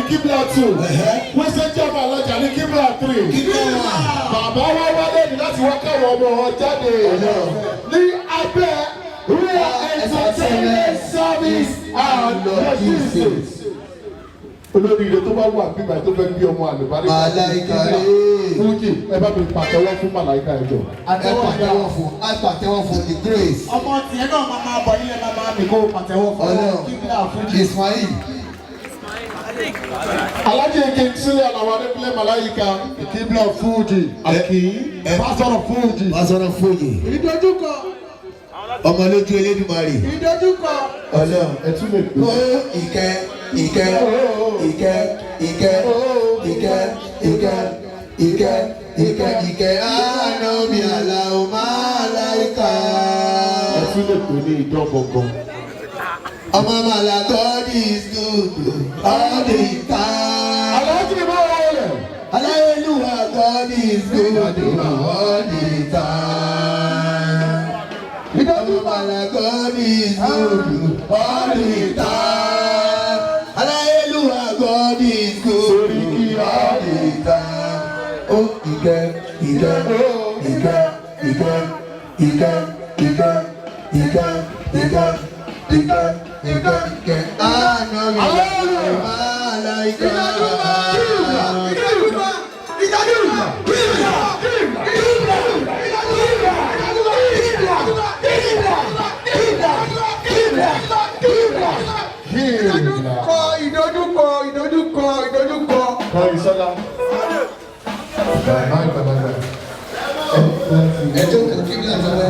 Qibla 2. Wọ́n ṣe jẹ́ ọmọ ọlọ́jà ní Qibla 3. Bàbá wa wálé ní láti wá káwọn ọmọ wọn jáde ní abẹ́ Real Entertainment Service and Logistics. Olórí ilé tó bá wà nígbà tó fẹ́ bí ọmọ àlùbárí. Malaika rẹ̀. Fújì ẹ bá mi pàtẹ́wọ́ fún Malaika ẹjọ́. Pàtẹ́wọ́ fún the grace. Ọmọ tiẹ̀ náà máa bọ̀ nílẹ̀ máa mi kó pàtẹ́wọ́ fún Qibla Fújì. Ismail. Alhaji Sule Alao Malaika, Qibla Fújì. Aki. Pásọ̀rọ̀ Fújì. Pásọ̀rọ̀ Fújì. Ìdojúkọ. Ọmọ lójú Elédùmarè. Ìdojúkọ. Ọlọ́run ẹ tún lè pè. Ìkẹ́ Ànábì Alao Malaika. Ẹ tún lè pè ní ìjọ gbọ̀ngàn. Ọmọ Màlá God is good all the time. Alhaji ni bá wà wọlé. Aláyélúwà God is good all the time. Ọmọ Màlá God is good all the time. Aláyélúwà God is good all the time. Oh, Ìkẹ́. Ànábì Malaika. Ìdojúkọ. Kọ́ni sọ́lá. Ẹjọ́ kò kí ní àtàwọn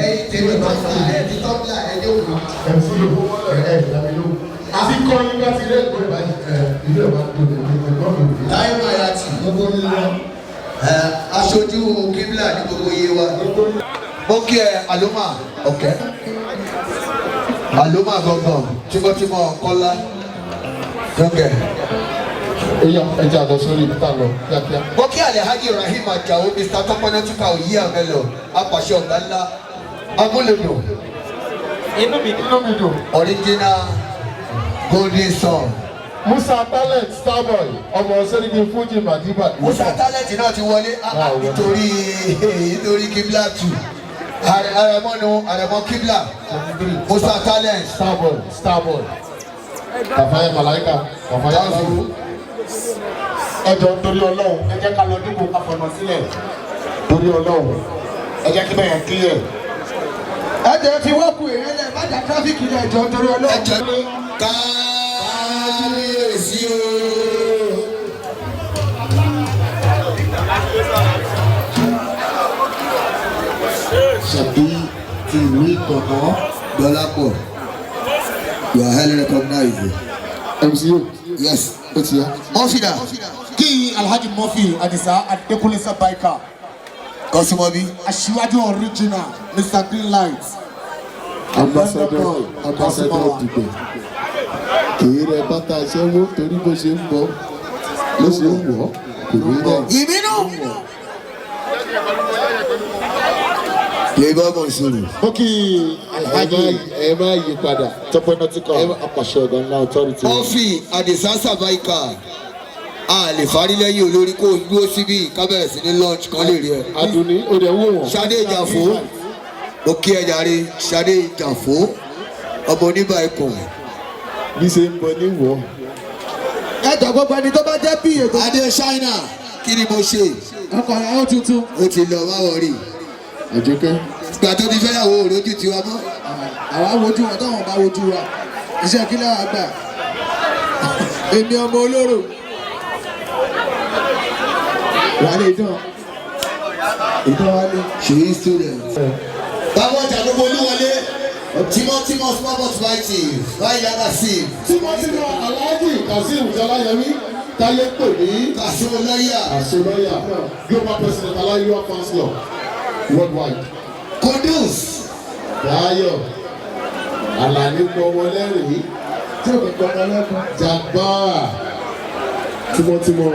ẹ̀yìn tèmi máa fà ẹ̀yìn tọ́pìlà ẹjọ́ kò. Àti kọ́ yín bá ti rẹ̀ pé ilé ìwà tó lè ní ẹgbọ́n mi. Táyé máa yá tì. Aṣojú Qibla ní gbogbo iye wa. Mo kí ẹ Aloma ọ̀kẹ́. Aloma gbọ̀ngàn tímọ́tímọ́ Kọ́lá. Dọ́kẹ́. Èyàn ẹja àlọ́ sórí ibi tá a lọ kíákíá. Mo kí Alhaji Rahim Ajao Mr. Tọ́pọ́nátúkà òyí àmẹ́lọ apàṣẹ ọ̀gá ńlá amúlẹ̀dọ̀. Inú mi dùn. Original Golden Sun. Musa Talent Starboy ọmọ Sẹ́ríkì Fújì Madiba. Musa Talent náà ti wọlé nítorí Qibla 2. Àrẹ̀mọ Qibla. Musa Talent. Starboy. Kàfáyà Malaika. Kàfáyà Lawu. Ẹjọ́ torí Ọlọ́run ẹ jẹ́ ká lọ dípò ká fọ̀nà sílẹ̀. Torí Ọlọ́run ẹ jẹ́ kí bẹ́ẹ̀ clear. Ẹ̀jẹ̀ fi wọ́pù èèyàn lẹ̀ má jà tráfíkì lẹ̀ jọ torí Ọlọ́run. Ẹjọ́ kábíyèsí o. Ṣàbí ti ìlú Ìkọ̀kọ̀ Dọ́lápọ̀. You are highly recognized. MCU. Yes. Ó ti yá. Mọ́fìdà. Kí Alhaji Murphy Adisa Adékúnlé Sabaika. Kọ́símọ́bí. Aṣíwájú original Mr. Greenlight. Ambassador Dùgbẹ̀. Kìí rẹ bàtà ṣẹ́wó torí bó ṣe ń bọ̀ ló ṣe ń wọ̀ kò rí rẹ̀. Ìbínú. Labour Mọ̀ṣúrù. Ó kí Alhaji ẹ má yí padà Tọ́pọ́nátúkà apàṣẹ ọ̀gá ńlá authority. Murphy Adisa Sabaika. A lè farí lẹ́yìn olórí kó o dúró síbí kábẹ̀rẹ̀ sí ní lunch kan lè rí ẹ. Adùnní ó dẹ̀ wò wọ́n. Ṣadé Ìjàfó. Mo kí ẹ jàre Ṣadé Ìjàfó. Ọmọ oníbà ikùn. Bí ṣe ń bọ ní wọ̀. Ẹjọ́ gbogbo ẹni tó bá jẹ́ bí ètò. Adé Ṣáínà kí ni mo ṣe? Ọkọ̀ ìyàwó tuntun. Ó ti lọ wá wọ̀rí. Àjọkẹ́. Ìgbà tó ti fẹ́yàwó òrójú tiwa mọ́. Àwa wojú wọn táwọn bá wojú wa. Iṣẹ́ kí lára gbà. Èmi ọmọ olóró. Wálé ìdán. Ìdán wálé. Ṣèyí student. Báwo ọjà gbogbo olúwọlé? Tímọ́tímọ́ small but mighty. Báyìí yára sí i. Tímọ́tímọ́ Alhaji Kazeem Jọláyẹmí táyé pè ní Àṣọlọ́yà. Global President Aláyíwá Council worldwide. Báyọ̀ Àlàní Gbọ́mọlẹ́rìí tí ò ní gbọ́dọ̀ lẹ́kọ̀ọ́. Jagbara tímọ́tímọ́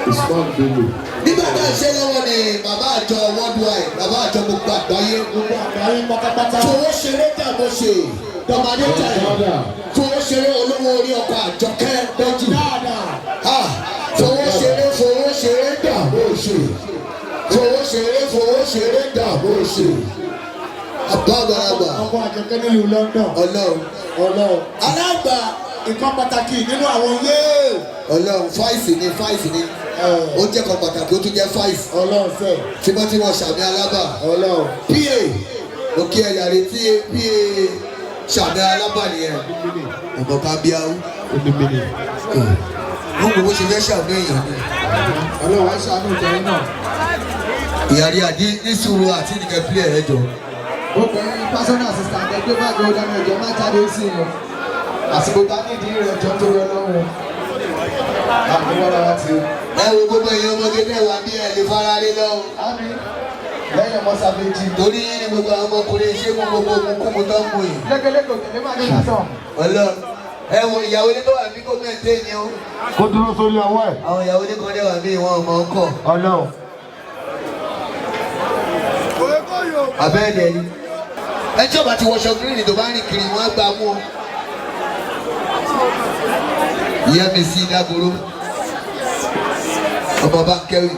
Usman Bello. nígbà tá a ṣe lọ́wọ́ ni bàbá àjọ worldwide bàbá àjọ gbogbo àgbáyé pátápátá. fowó ṣeré dàbò ṣe tọmọdé tàyè fowó ṣeré olówó orí ọkọ̀ àjọkẹ́ lọ́jì fowó ṣeré dàbò ṣe fowó ṣeré dàbò ṣe àbábàràbà ọkọ̀ àjọkẹ́ nílùú London. ọlọ́run alágbà nǹkan pàtàkì nínú àwọn yéé. ọlọ́run fáìsì ni ó jẹ́ kan pàtàkì ó tún jẹ́ fáìsì Ọlọ́run fẹ́. tímọ́tímọ́ sàmì alábà Ọlọ́run. pa òkè ẹ̀yà rẹ̀ tí pa sàmì alábà nìyẹn ọ̀bọ̀ ká bí áwú wọ́n kò bó ṣe fẹ́ sàmì èèyàn ni Ọlọ́run wá ṣàánú ìjẹun náà. ìyàrí àdí ní sùúrù àti nìkẹ́ pílẹ̀ rẹ̀ jọ. obìnrin personal assistant ẹgbẹ́ bá gbé ọ̀dà ẹ̀jọ̀ má jáde sí i lọ. àsìkò tá ní ìdí rẹ̀ jọ torí Ọlọ́run. àbúrò wa ti. ẹ wo gbogbo èèyàn ọmọge náà wà bí ẹ lè fara rí lọ́wọ́. àmì lẹ́yìn ọmọ sábẹ́jì. torí ní gbogbo àwọn ọmọkùnrin ṣé mo gbogbo kúkú tó ń mú yìí. lẹ́gẹ́lẹ́gẹ́ òkèlè máa ní ìlàsàn. Ọlọ́run ẹ wo ìyàwó ní tó wà bí gómìnà ni ó. Kó dúró sórí ọwọ́ ẹ̀. àwọn ìyàwó ní kan dé wà bí wọn ọmọ ọkọ. Ọlọ́run. abẹ́ẹ̀dẹ̀ ni ẹjọ́ bá ti wọṣọ gírínì tó bá rìn kiri wọ́n á gbà mú ọ. ìyá mi sí Dagoro ọmọ bá ń kẹ́rì.